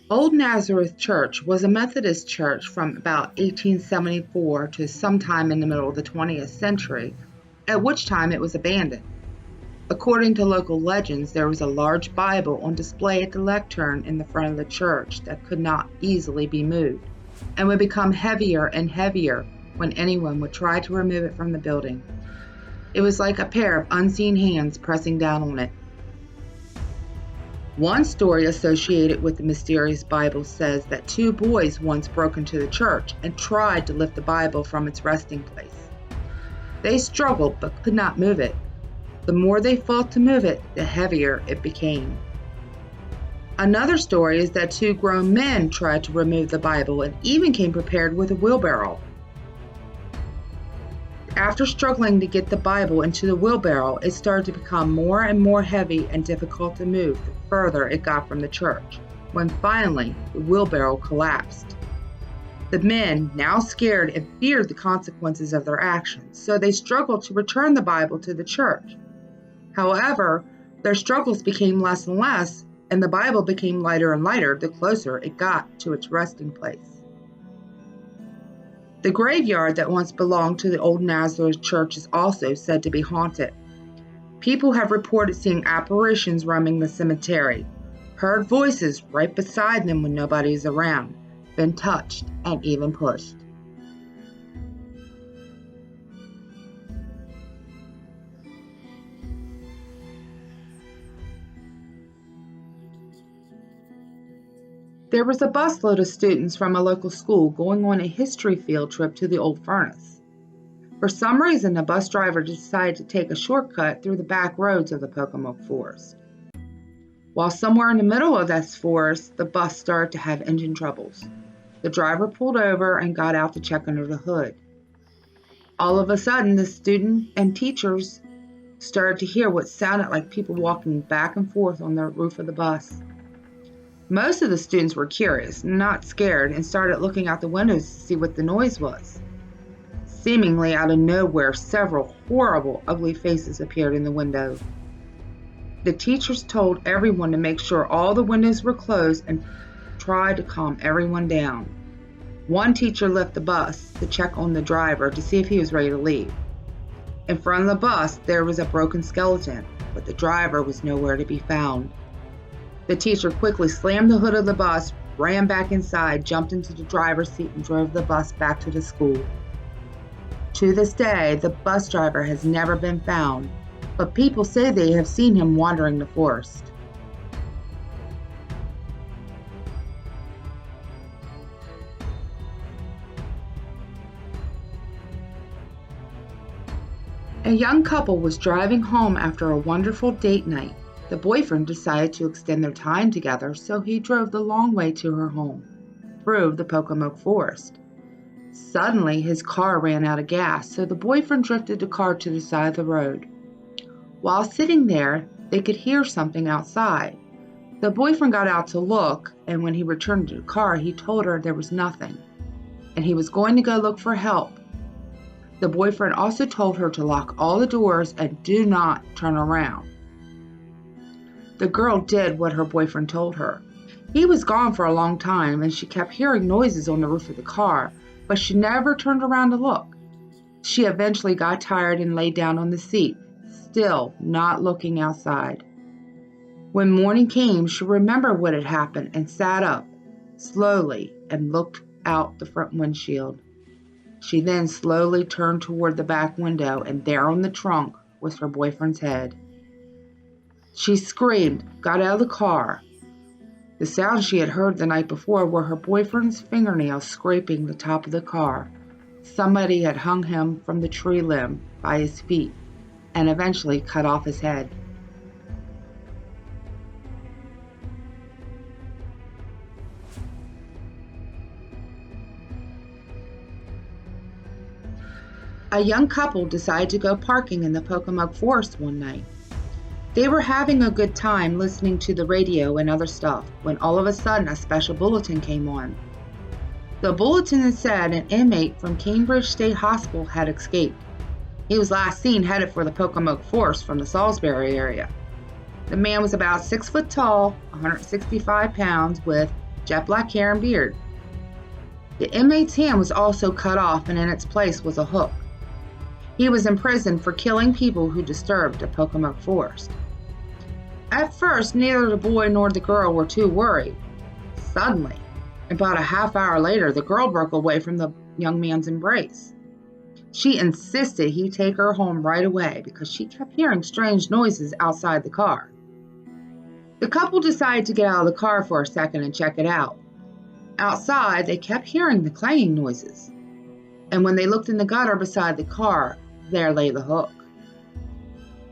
Old Nazareth Church was a Methodist church from about 1874 to sometime in the middle of the 20th century, at which time it was abandoned. According to local legends, there was a large Bible on display at the lectern in the front of the church that could not easily be moved, and would become heavier and heavier when anyone would try to remove it from the building. It was like a pair of unseen hands pressing down on it. One story associated with the mysterious Bible says that two boys once broke into the church and tried to lift the Bible from its resting place. They struggled but could not move it. The more they fought to move it, the heavier it became. Another story is that two grown men tried to remove the Bible and even came prepared with a wheelbarrow. After struggling to get the Bible into the wheelbarrow, it started to become more and more heavy and difficult to move the further it got from the church, when finally the wheelbarrow collapsed. The men, now scared and feared the consequences of their actions, so they struggled to return the Bible to the church. However, their struggles became less and less, and the Bible became lighter and lighter the closer it got to its resting place. The graveyard that once belonged to the Old Nazareth Church is also said to be haunted. People have reported seeing apparitions roaming the cemetery, heard voices right beside them when nobody is around, been touched and even pushed. There was a busload of students from a local school going on a history field trip to the old furnace. For some reason, the bus driver decided to take a shortcut through the back roads of the Pocomoke Forest. While somewhere in the middle of that forest, the bus started to have engine troubles. The driver pulled over and got out to check under the hood. All of a sudden, the student and teachers started to hear what sounded like people walking back and forth on the roof of the bus. Most of the students were curious, not scared, and started looking out the windows to see what the noise was. Seemingly out of nowhere, several horrible, ugly faces appeared in the window. The teachers told everyone to make sure all the windows were closed and tried to calm everyone down. One teacher left the bus to check on the driver to see if he was ready to leave. In front of the bus, there was a broken skeleton, but the driver was nowhere to be found. The teacher quickly slammed the hood of the bus, ran back inside, jumped into the driver's seat, and drove the bus back to the school. To this day, the bus driver has never been found, but people say they have seen him wandering the forest. A young couple was driving home after a wonderful date night. The boyfriend decided to extend their time together, so he drove the long way to her home, through the Pocomoke Forest. Suddenly, his car ran out of gas, so the boyfriend drifted the car to the side of the road. While sitting there, they could hear something outside. The boyfriend got out to look, and when he returned to the car, he told her there was nothing, and he was going to go look for help. The boyfriend also told her to lock all the doors and do not turn around. The girl did what her boyfriend told her. He was gone for a long time, and she kept hearing noises on the roof of the car, but she never turned around to look. She eventually got tired and lay down on the seat, still not looking outside. When morning came, she remembered what had happened and sat up, slowly, and looked out the front windshield. She then slowly turned toward the back window, and there on the trunk was her boyfriend's head. She screamed, got out of the car. The sounds she had heard the night before were her boyfriend's fingernails scraping the top of the car. Somebody had hung him from the tree limb by his feet and eventually cut off his head. A young couple decided to go parking in the Pocomoke Forest one night. They were having a good time listening to the radio and other stuff when all of a sudden a special bulletin came on. The bulletin said an inmate from Cambridge State Hospital had escaped. He was last seen headed for the Pocomoke Forest from the Salisbury area. The man was about 6 foot tall, 165 pounds, with jet black hair and beard. The inmate's hand was also cut off, and in its place was a hook. He was imprisoned for killing people who disturbed the Pocomoke Forest. At first, neither the boy nor the girl were too worried. Suddenly, about a half hour later, the girl broke away from the young man's embrace. She insisted he take her home right away because she kept hearing strange noises outside the car. The couple decided to get out of the car for a second and check it out. Outside, they kept hearing the clanging noises. And when they looked in the gutter beside the car, there lay the hook.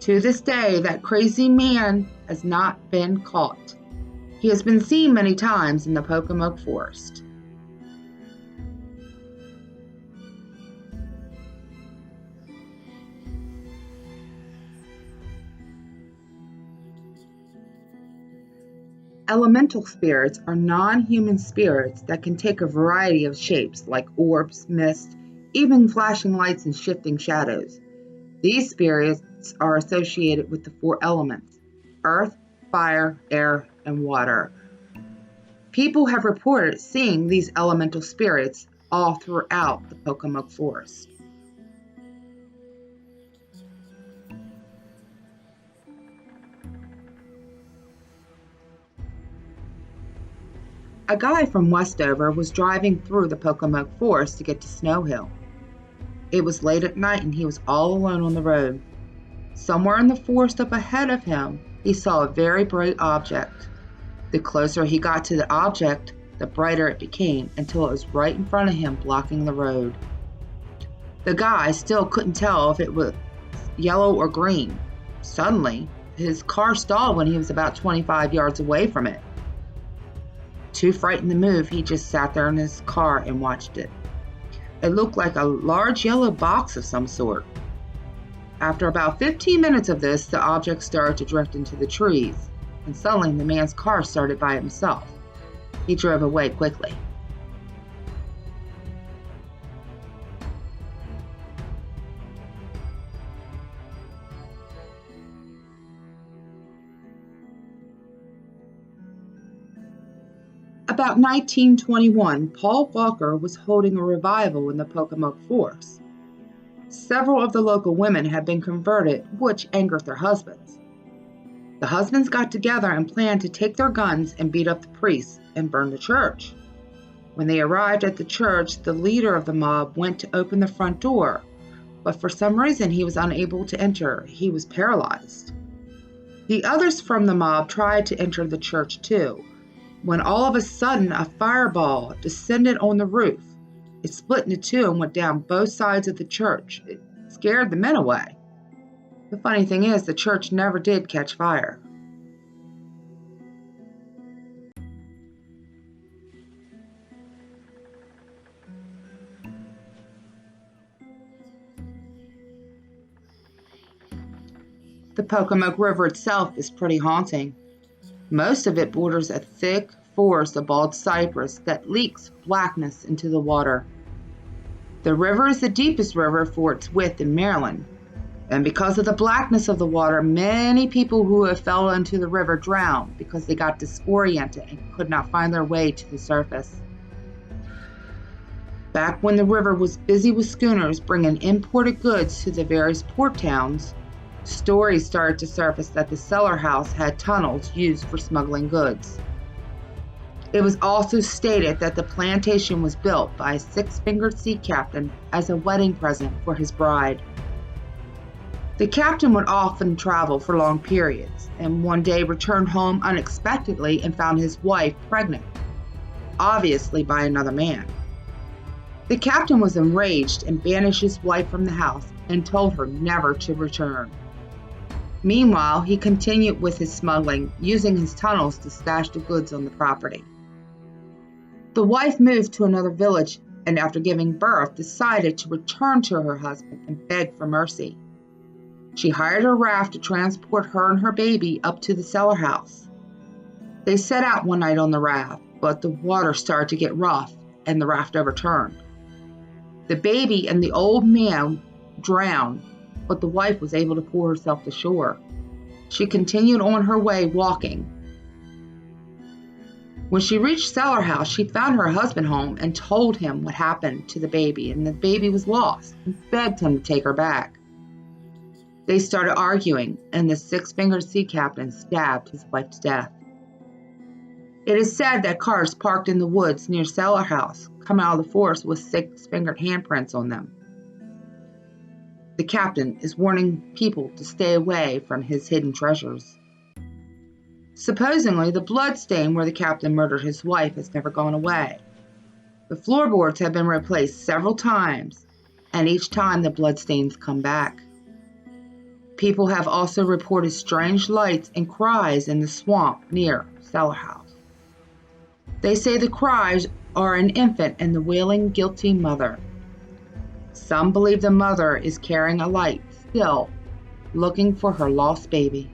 To this day, that crazy man has not been caught. He has been seen many times in the Pocomoke Forest. Elemental spirits are non-human spirits that can take a variety of shapes like orbs, mist, even flashing lights and shifting shadows. These spirits are associated with the four elements: earth, fire, air, and water. People have reported seeing these elemental spirits all throughout the Pocomoke Forest. A guy from Westover was driving through the Pocomoke Forest to get to Snow Hill. It was late at night and he was all alone on the road. Somewhere in the forest up ahead of him, he saw a very bright object. The closer he got to the object, the brighter it became until it was right in front of him, blocking the road. The guy still couldn't tell if it was yellow or green. Suddenly, his car stalled when he was about 25 yards away from it. Too frightened to move, he just sat there in his car and watched it. It looked like a large yellow box of some sort. After about 15 minutes of this, the object started to drift into the trees, and suddenly the man's car started by himself. He drove away quickly. About 1921, Paul Walker was holding a revival in the Pocomoke Forest. Several of the local women had been converted, which angered their husbands. The husbands got together and planned to take their guns and beat up the priests and burn the church. When they arrived at the church, the leader of the mob went to open the front door, but for some reason he was unable to enter. He was paralyzed. The others from the mob tried to enter the church too, when all of a sudden a fireball descended on the roof. It split into two and went down both sides of the church. It scared the men away. The funny thing is, the church never did catch fire. The Pocomoke River itself is pretty haunting. Most of it borders a thick forest of bald cypress that leaks blackness into the water. The river is the deepest river for its width in Maryland, and because of the blackness of the water, many people who have fell into the river drowned because they got disoriented and could not find their way to the surface. Back when the river was busy with schooners bringing imported goods to the various port towns, stories started to surface that the Cellar House had tunnels used for smuggling goods. It was also stated that the plantation was built by a six-fingered sea captain as a wedding present for his bride. The captain would often travel for long periods, and one day returned home unexpectedly and found his wife pregnant, obviously by another man. The captain was enraged and banished his wife from the house and told her never to return. Meanwhile, he continued with his smuggling, using his tunnels to stash the goods on the property. The wife moved to another village and after giving birth decided to return to her husband and beg for mercy. She hired a raft to transport her and her baby up to the Cellar House. They set out one night on the raft, but the water started to get rough and the raft overturned. The baby and the old man drowned, but the wife was able to pull herself to shore. She continued on her way walking. When she reached Cellar House, she found her husband home and told him what happened to the baby, and the baby was lost, and begged him to take her back. They started arguing, and the six-fingered sea captain stabbed his wife to death. It is said that cars parked in the woods near Cellar House come out of the forest with six-fingered handprints on them. The captain is warning people to stay away from his hidden treasures. Supposedly, the blood stain where the captain murdered his wife has never gone away. The floorboards have been replaced several times, and each time the bloodstains come back. People have also reported strange lights and cries in the swamp near Cellar House. They say the cries are an infant and the wailing, guilty mother. Some believe the mother is carrying a light, still looking for her lost baby.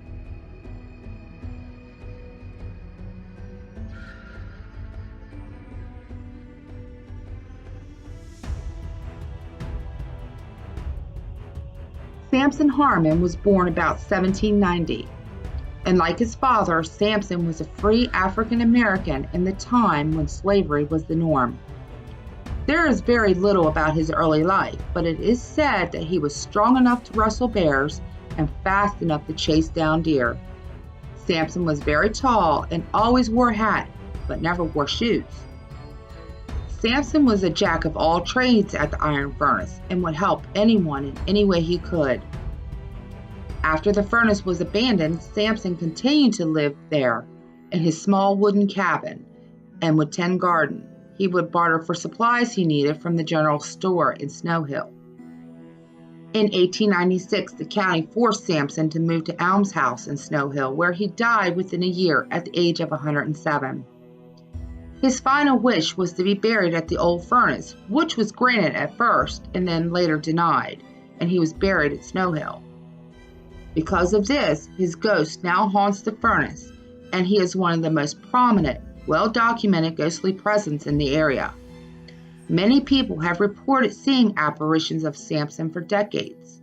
Samson Harmon was born about 1790, and like his father, Samson was a free African American in the time when slavery was the norm. There is very little about his early life, but it is said that he was strong enough to wrestle bears and fast enough to chase down deer. Samson was very tall and always wore a hat, but never wore shoes. Samson was a jack of all trades at the iron furnace and would help anyone in any way he could. After the furnace was abandoned, Samson continued to live there in his small wooden cabin and would tend garden. He would barter for supplies he needed from the general store in Snow Hill. In 1896, the county forced Samson to move to Elms House in Snow Hill, where he died within a year at the age of 107. His final wish was to be buried at the old furnace, which was granted at first and then later denied, and he was buried at Snow Hill. Because of this, his ghost now haunts the furnace, and he is one of the most prominent, well-documented ghostly presence in the area. Many people have reported seeing apparitions of Samson for decades.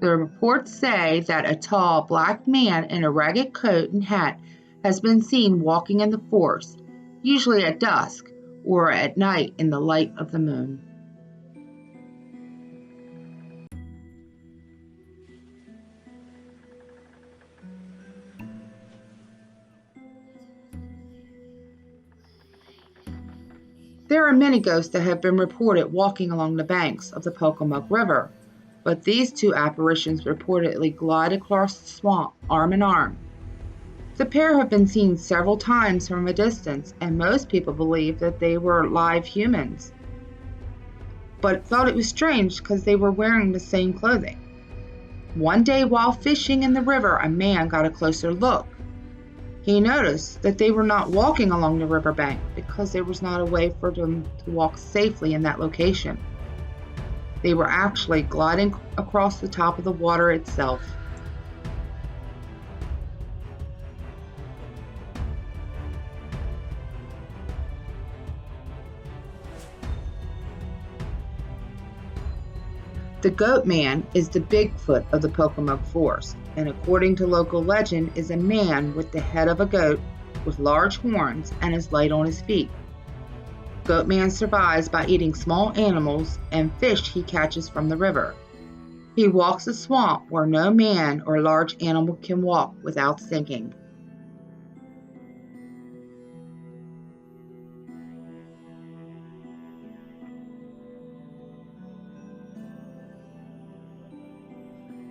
The reports say that a tall black man in a ragged coat and hat has been seen walking in the forest, usually at dusk or at night in the light of the moon. There are many ghosts that have been reported walking along the banks of the Pocomoke River, but these two apparitions reportedly glide across the swamp arm in arm. The pair have been seen several times from a distance, and most people believe that they were live humans, but thought it was strange because they were wearing the same clothing. One day while fishing in the river, a man got a closer look. He noticed that they were not walking along the riverbank because there was not a way for them to walk safely in that location. They were actually gliding across the top of the water itself. The Goat Man is the Bigfoot of the Pocomoke Forest, and according to local legend is a man with the head of a goat with large horns and is light on his feet. Goat Man survives by eating small animals and fish he catches from the river. He walks a swamp where no man or large animal can walk without sinking.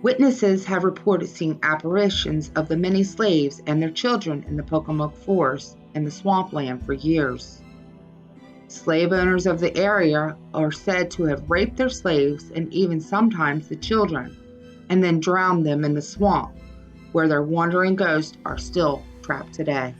Witnesses have reported seeing apparitions of the many slaves and their children in the Pocomoke Forest and the swampland for years. Slave owners of the area are said to have raped their slaves and even sometimes the children, and then drowned them in the swamp, where their wandering ghosts are still trapped today.